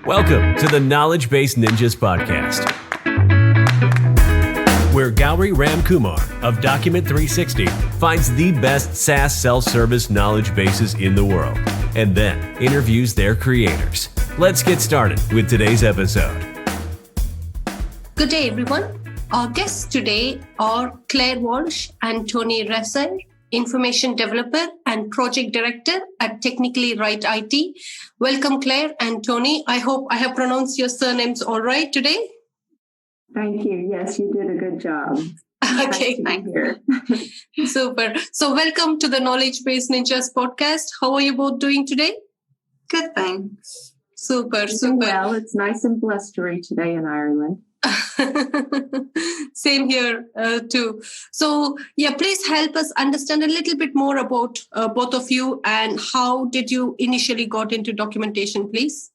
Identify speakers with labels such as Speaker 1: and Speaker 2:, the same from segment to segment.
Speaker 1: Welcome to the Knowledgebase Ninjas Podcast, where Gauri Ramkumar of Document 360 finds the best SaaS self-service knowledge bases in the world and then interviews their creators. Let's get started with today's episode.
Speaker 2: Good day, everyone. Our guests today are Claire Walsh and Toni Ressaire, Information Developer and Project Director at Technically Right IT. Welcome, Claire and Toni. I hope I have pronounced your surnames all right today.
Speaker 3: Thank you. Yes, you did a good job.
Speaker 2: Okay, thank you. Super. So welcome to the Knowledgebase Ninjas Podcast. How are you both doing today?
Speaker 4: Good, thanks.
Speaker 2: Super.
Speaker 3: Well, it's nice and blustery today in Ireland.
Speaker 2: Same here too. So please help us understand a little bit more about both of you and how did you initially got into documentation, please?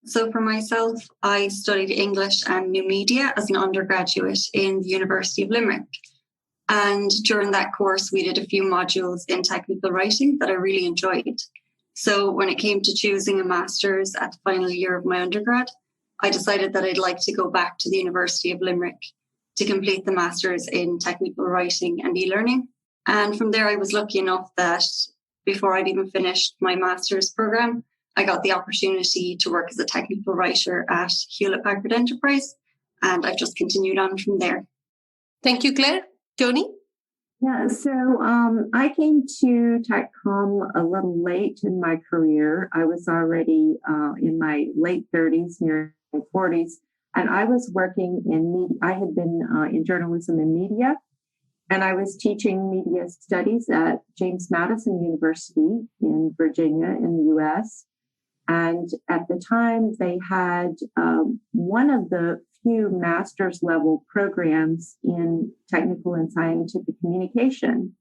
Speaker 4: So for myself, I studied English and New Media as an undergraduate in the University of Limerick. And during that course, we did a few modules in technical writing that I really enjoyed. So when it came to choosing a master's at the final year of my undergrad, I decided that I'd like to go back to the University of Limerick to complete the master's in technical writing and e-learning. And from there, I was lucky enough that before I'd even finished my master's program, I got the opportunity to work as a technical writer at Hewlett-Packard Enterprise, and I've just continued on from there.
Speaker 2: Thank you, Claire. Toni?
Speaker 3: Yeah, so I came to TechCom a little late in my career. I was already in my late 30s, near 40s, and I was working in media. I had been in journalism and media, and I was teaching media studies at James Madison University in Virginia in the U.S. And at the time, they had one of the few master's level programs in technical and scientific communication.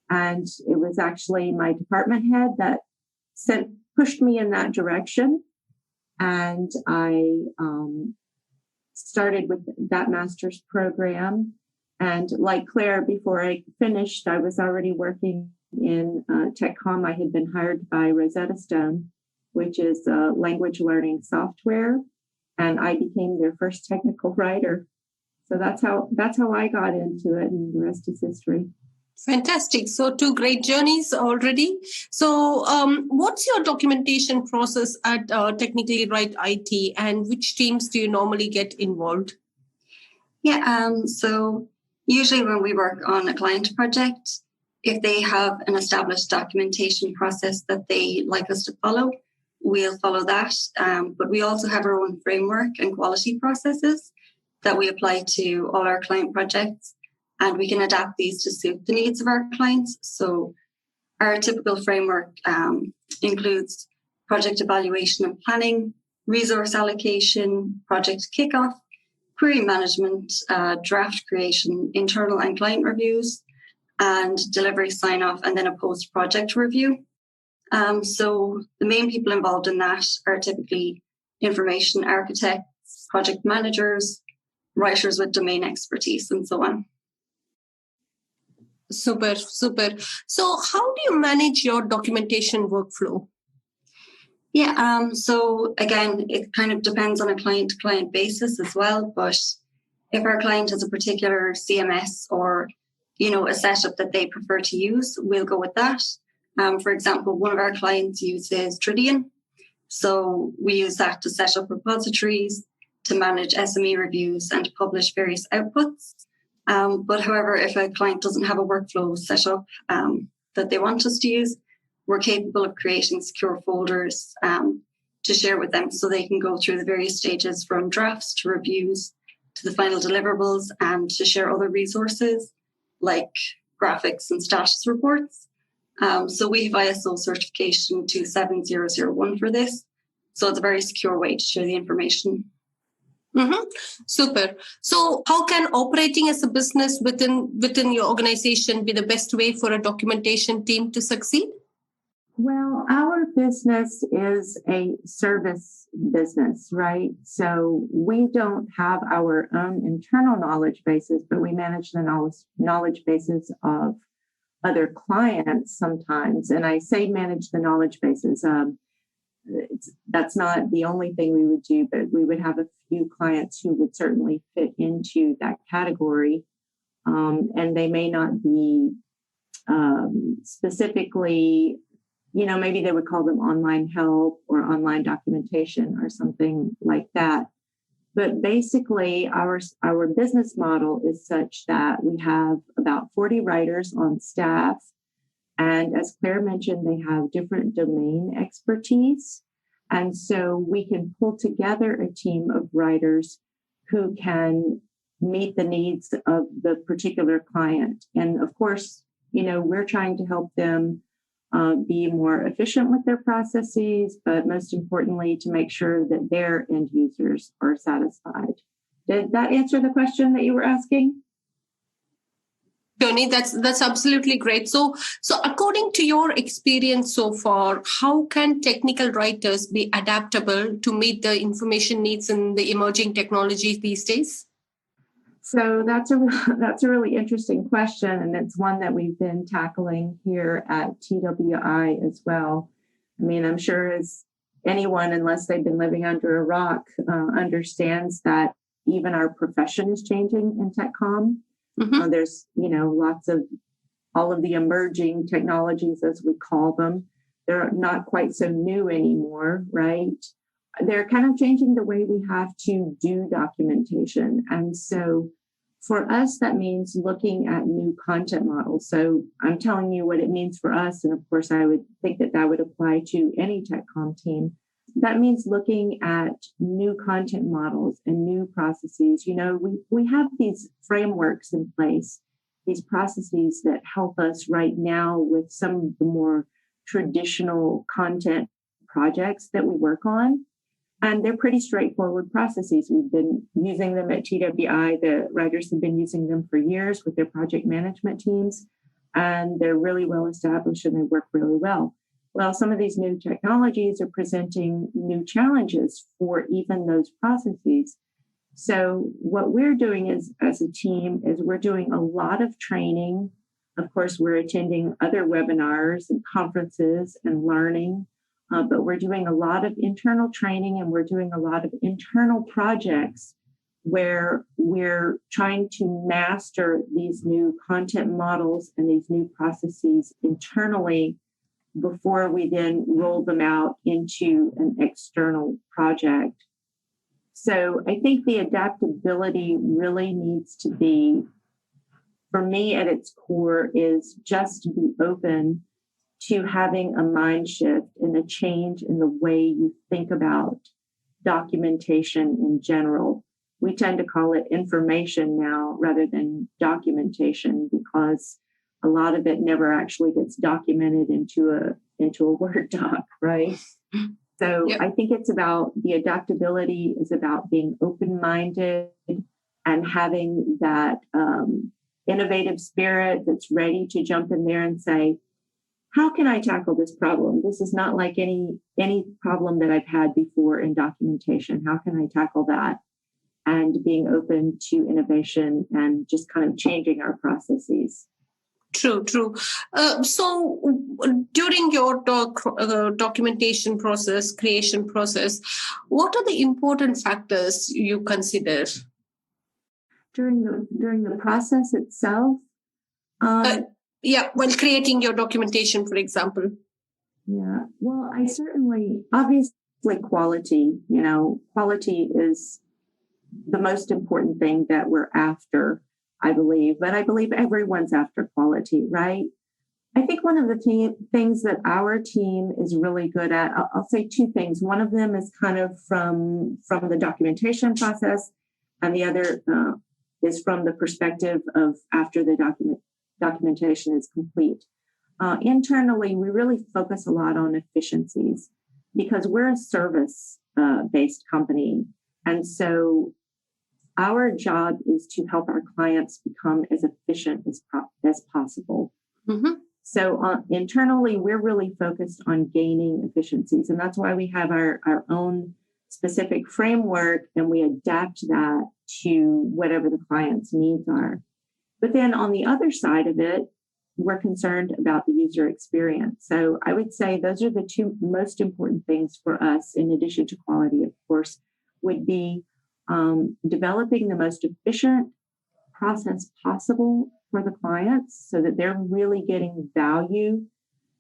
Speaker 3: And it was actually my department head that pushed me in that direction. And I started with that master's program. And like Claire, before I finished, I was already working in TechCom. I had been hired by Rosetta Stone, which is language learning software. And I became their first technical writer. So that's how I got into it, and the rest is history.
Speaker 2: Fantastic. So 2 great journeys already. So what's your documentation process at Technically Right IT, and which teams do you normally get involved?
Speaker 4: So usually when we work on a client project, if they have an established documentation process that they like us to follow, we'll follow that. But we also have our own framework and quality processes that we apply to all our client projects. And we can adapt these to suit the needs of our clients. So our typical framework includes project evaluation and planning, resource allocation, project kickoff, query management, draft creation, internal and client reviews, and delivery sign-off, and then a post-project review. So the main people involved in that are typically information architects, project managers, writers with domain expertise, and so on.
Speaker 2: Super. So how do you manage your documentation workflow?
Speaker 4: So again, it kind of depends on a client-to-client basis as well. But if our client has a particular CMS or, a setup that they prefer to use, we'll go with that. For example, one of our clients uses Tridion. So we use that to set up repositories, to manage SME reviews, and to publish various outputs. But however, if a client doesn't have a workflow set up that they want us to use, we're capable of creating secure folders to share with them so they can go through the various stages from drafts to reviews to the final deliverables, and to share other resources like graphics and status reports. So we have ISO certification 27001 for this. So it's a very secure way to share the information.
Speaker 2: Mm-hmm. Super. So how can operating as a business within your organization be the best way for a documentation team to succeed?
Speaker 3: Well, our business is a service business, right? So we don't have our own internal knowledge bases, but we manage the knowledge bases of other clients sometimes. And I say manage the knowledge bases. that's not the only thing we would do, but we would have a few clients who would certainly fit into that category. And they may not be specifically, maybe they would call them online help or online documentation or something like that. But basically, our business model is such that we have about 40 writers on staff. And as Claire mentioned, they have different domain expertise. And so we can pull together a team of writers who can meet the needs of the particular client. And of course, we're trying to help them be more efficient with their processes, but most importantly, to make sure that their end users are satisfied. Did that answer the question that you were asking?
Speaker 2: Toni, that's absolutely great. So according to your experience so far, how can technical writers be adaptable to meet the information needs in the emerging technologies these days?
Speaker 3: So that's a really interesting question, and it's one that we've been tackling here at TWI as well. I mean, I'm sure as anyone, unless they've been living under a rock, understands that even our profession is changing in TechCom. Mm-hmm. There's, lots of all of the emerging technologies, as we call them. They're not quite so new anymore, right? They're kind of changing the way we have to do documentation. And so for us, that means looking at new content models. So I'm telling you what it means for us. And of course, I would think that would apply to any TechCom team. That means looking at new content models and new processes. We have these frameworks in place, these processes that help us right now with some of the more traditional content projects that we work on. And they're pretty straightforward processes. We've been using them at TWI. The writers have been using them for years with their project management teams, and they're really well established and they work really well. Well, some of these new technologies are presenting new challenges for even those processes. So what we're doing as a team is we're doing a lot of training. Of course, we're attending other webinars and conferences and learning, but we're doing a lot of internal training and we're doing a lot of internal projects where we're trying to master these new content models and these new processes internally before we then roll them out into an external project. So I think the adaptability really needs to be, for me at its core, is just to be open to having a mind shift and a change in the way you think about documentation in general. We tend to call it information now rather than documentation because a lot of it never actually gets documented into a Word doc, right? So yep. I think it's about the adaptability is about being open-minded and having that innovative spirit that's ready to jump in there and say, how can I tackle this problem? This is not like any problem that I've had before in documentation. How can I tackle that? And being open to innovation and just kind of changing our processes.
Speaker 2: True. So during your documentation process, creation process, what are the important factors you consider?
Speaker 3: During the process itself?
Speaker 2: When creating your documentation, for example.
Speaker 3: Yeah, well, obviously quality, quality is the most important thing that we're after. I believe, but I believe everyone's after quality, right? I think one of the things that our team is really good at, I'll say two things. One of them is kind of from the documentation process, and the other is from the perspective of after the documentation is complete. Internally, we really focus a lot on efficiencies because we're a service-based company. And so our job is to help our clients become as efficient as possible. Mm-hmm. So internally, we're really focused on gaining efficiencies. And that's why we have our own specific framework and we adapt that to whatever the client's needs are. But then on the other side of it, we're concerned about the user experience. So I would say those are the two most important things for us, in addition to quality, of course, would be developing the most efficient process possible for the clients so that they're really getting value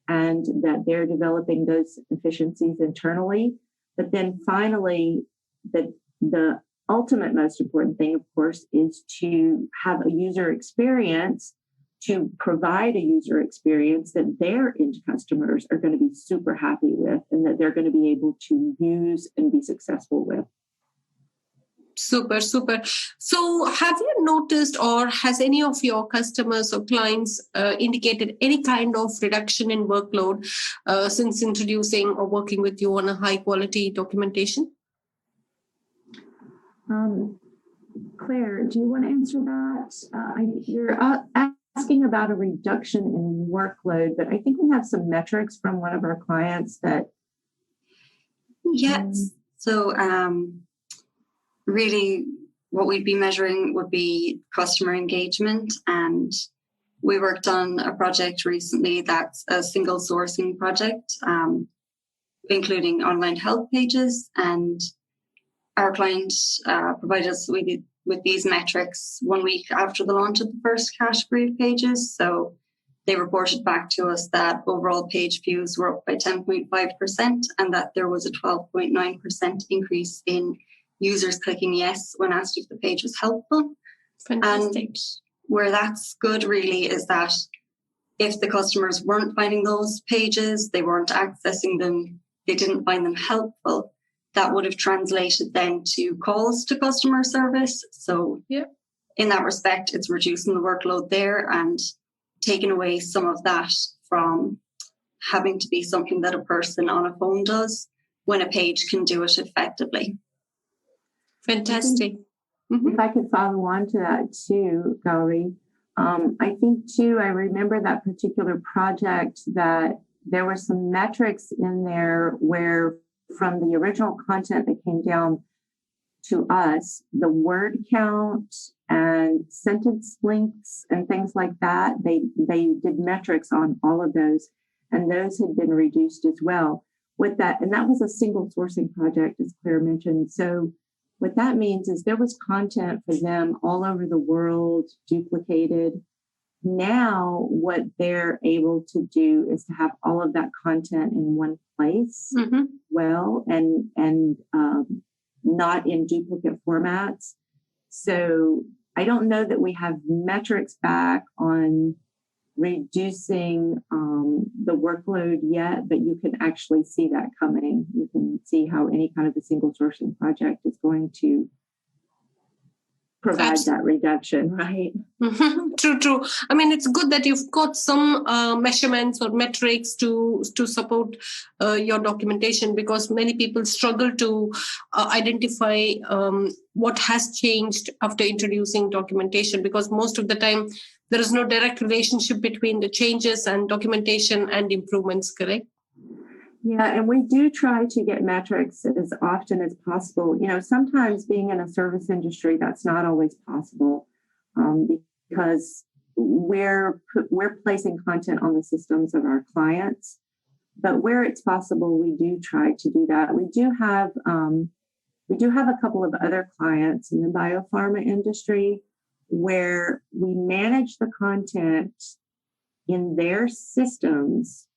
Speaker 3: and that they're developing those efficiencies internally. But then finally, the ultimate most important thing, of course, is to have a user experience, to provide a user experience that their end customers are going to be super happy with and that they're going to be able to use and be successful with.
Speaker 2: Super, super. So have you noticed, or has any of your customers or clients indicated any kind of reduction in workload since introducing or working with you on a high quality documentation?
Speaker 3: Claire, do you want to answer that? You're asking about a reduction in workload, but I think we have some metrics from one of our clients that...
Speaker 4: Yes. So really what we'd be measuring would be customer engagement. And we worked on a project recently that's a single sourcing project, including online help pages. And our client provided us with these metrics 1 week after the launch of the first category of pages. So they reported back to us that overall page views were up by 10.5% and that there was a 12.9% increase in users clicking yes when asked if the page was helpful.
Speaker 2: Fantastic.
Speaker 4: And where that's good really is that if the customers weren't finding those pages, they weren't accessing them, they didn't find them helpful, that would have translated then to calls to customer service. So in that respect, it's reducing the workload there and taking away some of that from having to be something that a person on a phone does when a page can do it effectively.
Speaker 2: Fantastic.
Speaker 3: If I could follow on to that too, Gauri, I think too, I remember that particular project that there were some metrics in there where from the original content that came down to us, the word count and sentence lengths and things like that, they did metrics on all of those, and those had been reduced as well with that. And that was a single sourcing project, as Claire mentioned. So what that means is there was content for them all over the world, duplicated. Now, what they're able to do is to have all of that content in one place, and not in duplicate formats. So I don't know that we have metrics back on reducing the workload yet, but you can actually see that coming. You can see how any kind of a single sourcing project is going to provide that reduction, right?
Speaker 2: True. I mean, it's good that you've got some measurements or metrics to support your documentation, because many people struggle to identify what has changed after introducing documentation, because most of the time there is no direct relationship between the changes and documentation and improvements, correct?
Speaker 3: Yeah, and we do try to get metrics as often as possible. You know, sometimes being in a service industry, that's not always possible because we're placing content on the systems of our clients. But where it's possible, we do try to do that. We do have a couple of other clients in the biopharma industry where we manage the content in their systems,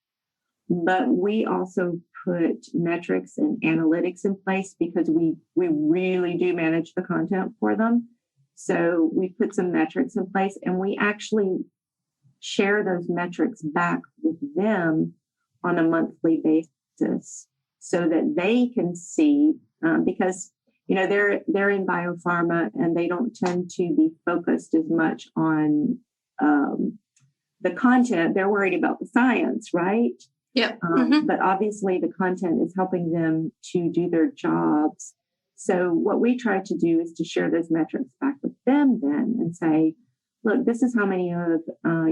Speaker 3: but we also put metrics and analytics in place because we really do manage the content for them. So we put some metrics in place, and we actually share those metrics back with them on a monthly basis so that they can see, because you know they're in biopharma and they don't tend to be focused as much on the content. They're worried about the science, right?
Speaker 2: Yeah.
Speaker 3: But obviously the content is helping them to do their jobs. So what we try to do is to share those metrics back with them then and say, look, this is how many of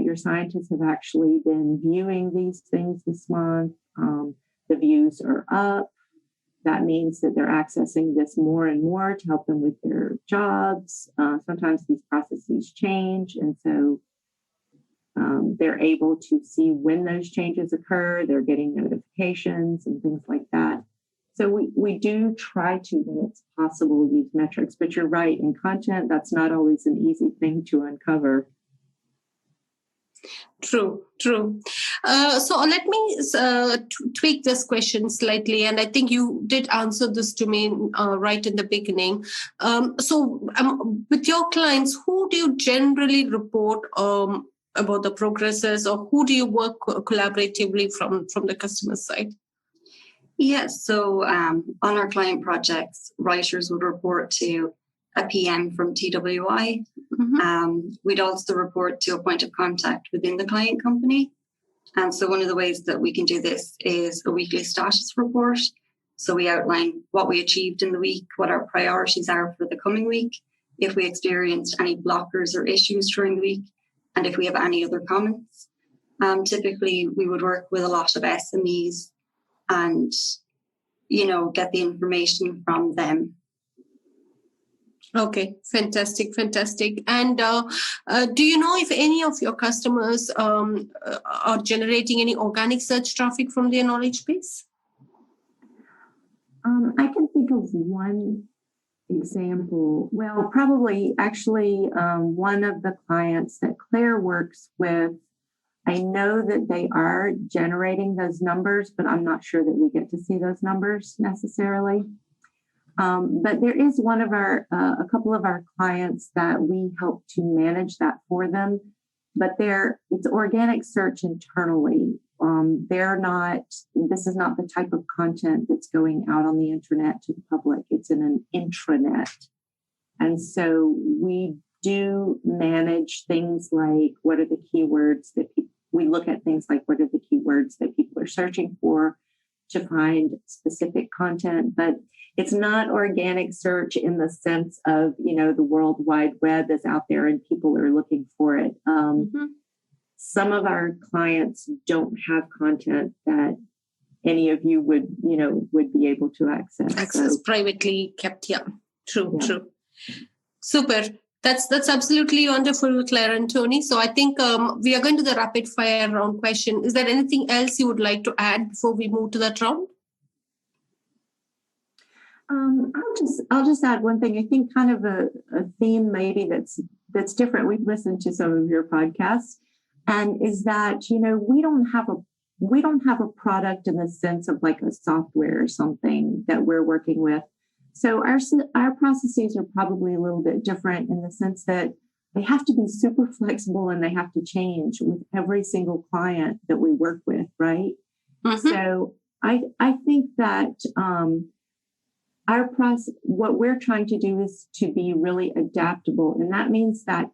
Speaker 3: your scientists have actually been viewing these things this month. The views are up. That means that they're accessing this more and more to help them with their jobs. Sometimes these processes change. And so They're able to see when those changes occur. They're getting notifications and things like that. So we do try to, when it's possible, use metrics. But you're right, in content, that's not always an easy thing to uncover.
Speaker 2: True. So let me tweak this question slightly, and I think you did answer this to me right in the beginning. With your clients, who do you generally report about the progresses, or who do you work collaboratively from the customer side?
Speaker 4: Yes, so on our client projects, writers would report to a PM from TWI. We'd also report to a point of contact within the client company. And so one of the ways that we can do this is a weekly status report. So we outline what we achieved in the week, what our priorities are for the coming week, if we experienced any blockers or issues during the week, and if we have any other comments. Typically, we would work with a lot of SMEs and, get the information from them.
Speaker 2: Okay, fantastic. And do you know if any of your customers are generating any organic search traffic from their knowledge base?
Speaker 3: I can think of one example. Well, probably actually one of the clients that Claire works with, I know that they are generating those numbers, but I'm not sure that we get to see those numbers necessarily. But there is a couple of our clients that we help to manage that for them, but it's organic search internally. This is not the type of content that's going out on the internet to the public. It's in an intranet. And so we do manage things like what are the keywords we look at things like what are the keywords that people are searching for to find specific content, but it's not organic search in the sense of, the World Wide Web is out there and people are looking for it. Some of our clients don't have content that any of you would be able to access.
Speaker 2: Privately kept. Yeah. True. Super. That's absolutely wonderful, Claire and Toni. So I think we are going to the rapid fire round question. Is there anything else you would like to add before we move to that round?
Speaker 3: I'll just add one thing. I think kind of a theme maybe that's different. We've listened to some of your podcasts, and is that we don't have a product in the sense of like a software or something that we're working with. So our processes are probably a little bit different in the sense that they have to be super flexible and they have to change with every single client that we work with, right? So I think that our process, what we're trying to do is to be really adaptable. And that means that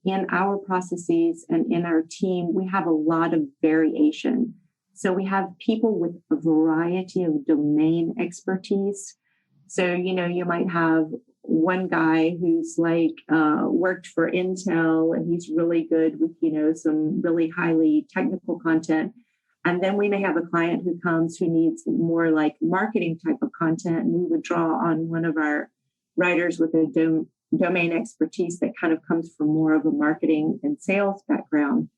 Speaker 3: in our processes and in our team, we have a lot of variation. So we have people with a variety of domain expertise. So, you might have one guy who's worked for Intel and he's really good with, some really highly technical content. And then we may have a client who comes who needs more like marketing type of content. And we would draw on one of our writers with a domain expertise that kind of comes from more of a marketing and sales background.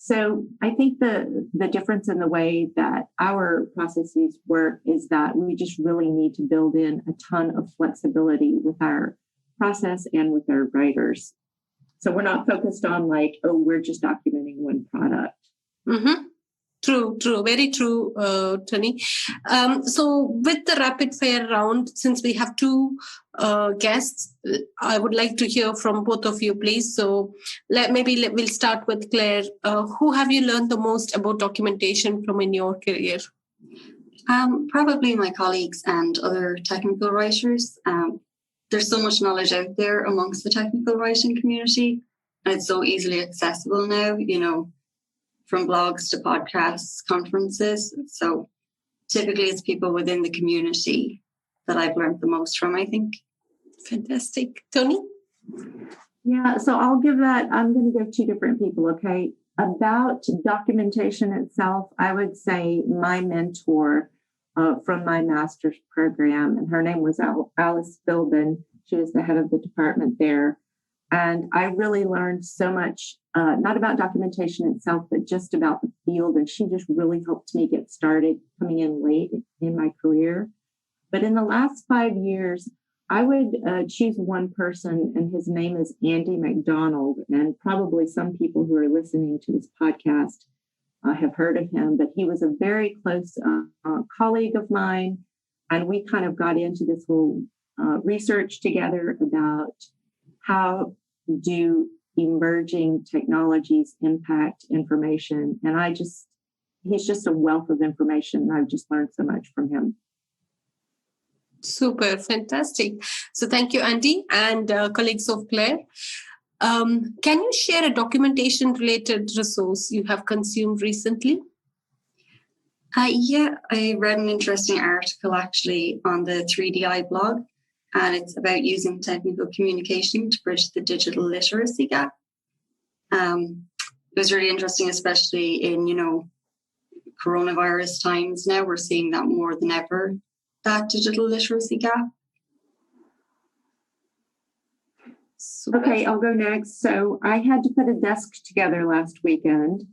Speaker 3: So I think the difference in the way that our processes work is that we just really need to build in a ton of flexibility with our process and with our writers. So we're not focused on we're just documenting one product.
Speaker 2: True. Very true, Toni. So with the rapid fire round, since we have two guests, I would like to hear from both of you, please. So we'll start with Claire. Who have you learned the most about documentation from in your career?
Speaker 4: Probably my colleagues and other technical writers. There's so much knowledge out there amongst the technical writing community, and it's so easily accessible now, from blogs to podcasts, conferences. So typically it's people within the community that I've learned the most from, I think.
Speaker 2: Fantastic. Toni?
Speaker 3: Yeah, so I'm going to give two different people, okay? About documentation itself, I would say my mentor from my master's program, and her name was Alice Philbin. She was the head of the department there. And I really learned so much, not about documentation itself, but just about the field. And she just really helped me get started coming in late in my career. But in the last 5 years, I would choose one person, and his name is Andy McDonald. And probably some people who are listening to this podcast have heard of him, but he was a very close colleague of mine. And we kind of got into this whole research together about how do emerging technologies impact information. And he's just a wealth of information. I've just learned so much from him.
Speaker 2: Super, fantastic. So thank you, Andy, and colleagues of Claire. Can you share a documentation-related resource you have consumed recently?
Speaker 4: Yeah, I read an interesting article actually on the 3DI blog, and it's about using technical communication to bridge the digital literacy gap. It was really interesting, especially in, coronavirus times now. We're seeing that more than ever, that digital literacy gap.
Speaker 3: Okay, I'll go next. So I had to put a desk together last weekend,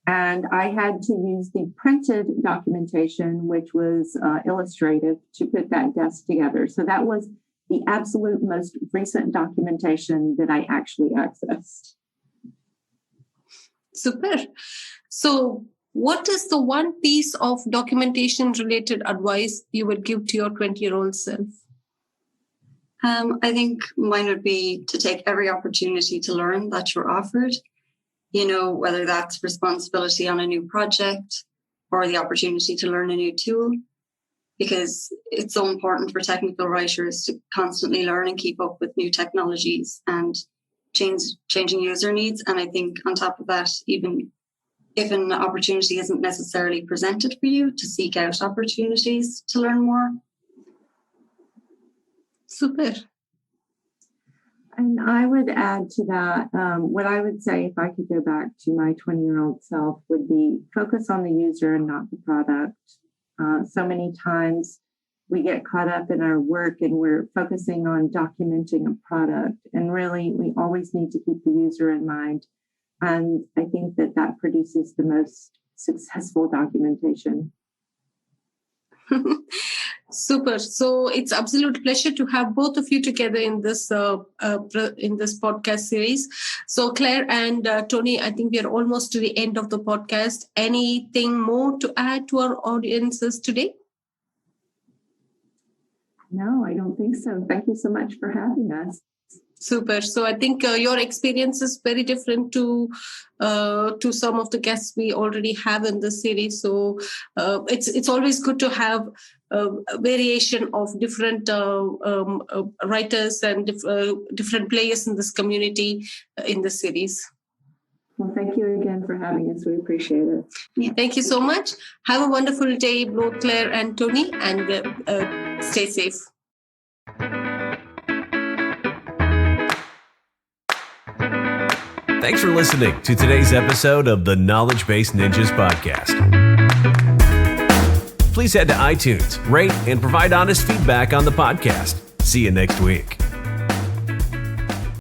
Speaker 3: and I had to use the printed documentation, which was illustrative, to put that desk together. So that was the absolute most recent documentation that I actually accessed.
Speaker 2: Super. So what is the one piece of documentation-related advice you would give to your 20-year-old self?
Speaker 4: I think mine would be to take every opportunity to learn that you're offered, whether that's responsibility on a new project or the opportunity to learn a new tool, because it's so important for technical writers to constantly learn and keep up with new technologies and changing user needs. And I think on top of that, even if an opportunity isn't necessarily presented for you, to seek out opportunities to learn more.
Speaker 2: Super.
Speaker 3: And I would add to that, what I would say if I could go back to my 20-year-old self would be focus on the user and not the product. So many times we get caught up in our work and we're focusing on documenting a product. And really, we always need to keep the user in mind. And I think that produces the most successful documentation.
Speaker 2: Super. So it's absolute pleasure to have both of you together in this podcast series. So Claire and Toni, I think we are almost to the end of the podcast. Anything more to add to our audiences today?
Speaker 3: No, I don't think so. Thank you so much for having us.
Speaker 2: Super. So I think your experience is very different to some of the guests we already have in this series. So it's always good to have a variation of different writers and different players in this community in the series.
Speaker 3: Well, thank you again for having us. We appreciate it.
Speaker 2: Yeah. Thank you so much. Have a wonderful day, both Claire and Toni, and stay safe.
Speaker 1: Thanks for listening to today's episode of the Knowledgebase Ninjas Podcast. Please head to iTunes, rate, and provide honest feedback on the podcast. See you next week.